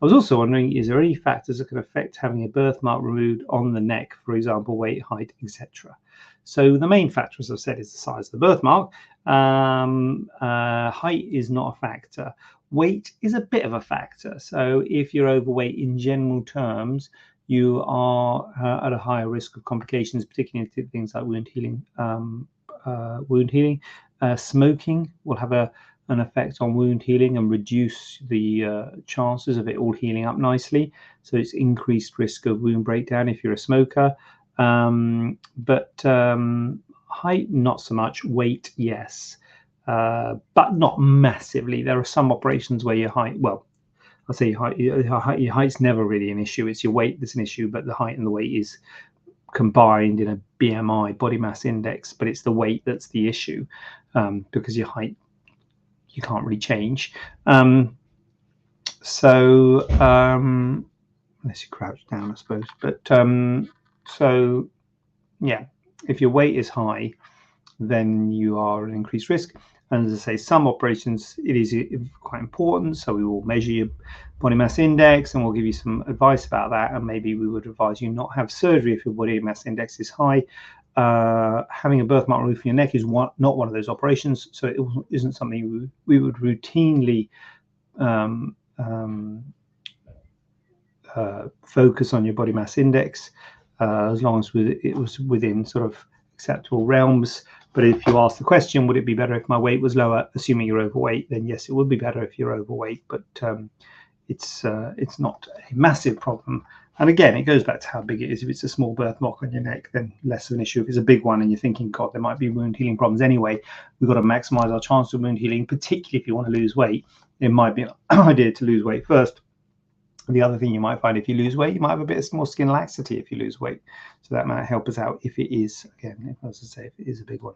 was also wondering, is there any factors that can affect having a birthmark removed on the neck, for example, weight, height, etc.? So the main factor, as I've said, is the size of the birthmark. Height is not a factor. Weight is a bit of a factor. So if you're overweight in general terms, you are at a higher risk of complications, particularly in things like wound healing. Smoking will have an effect on wound healing and reduce the chances of it all healing up nicely. So it's increased risk of wound breakdown if you're a smoker. But height, not so much. Weight, yes, but not massively. There are some operations where your height, well, I'll say your height's never really an issue. It's your weight that's an issue, but the height and the weight is combined in a BMI, body mass index, but it's the weight that's the issue, because your height you can't really change. So unless you crouch down, I suppose. But so yeah, if your weight is high, then you are at increased risk. And as I say, some operations, it is quite important. So we will measure your body mass index and we'll give you some advice about that. And maybe we would advise you not have surgery if your body mass index is high. Having a birthmark removed from your neck is not one of those operations. So it isn't something we would routinely focus on your body mass index, as long as it was within sort of acceptable realms. But if you ask the question, would it be better if my weight was lower, assuming you're overweight, then yes, it would be better if you're overweight. But it's not a massive problem. And again, it goes back to how big it is. If it's a small birthmark on your neck, then less of an issue. If it's a big one and you're thinking, God, there might be wound healing problems anyway, we've got to maximize our chance of wound healing, particularly if you want to lose weight. It might be an idea to lose weight first. The other thing you might find, if you lose weight, you might have a bit more skin laxity if you lose weight. So that might help us out if it is, again, as I say, if it is a big one.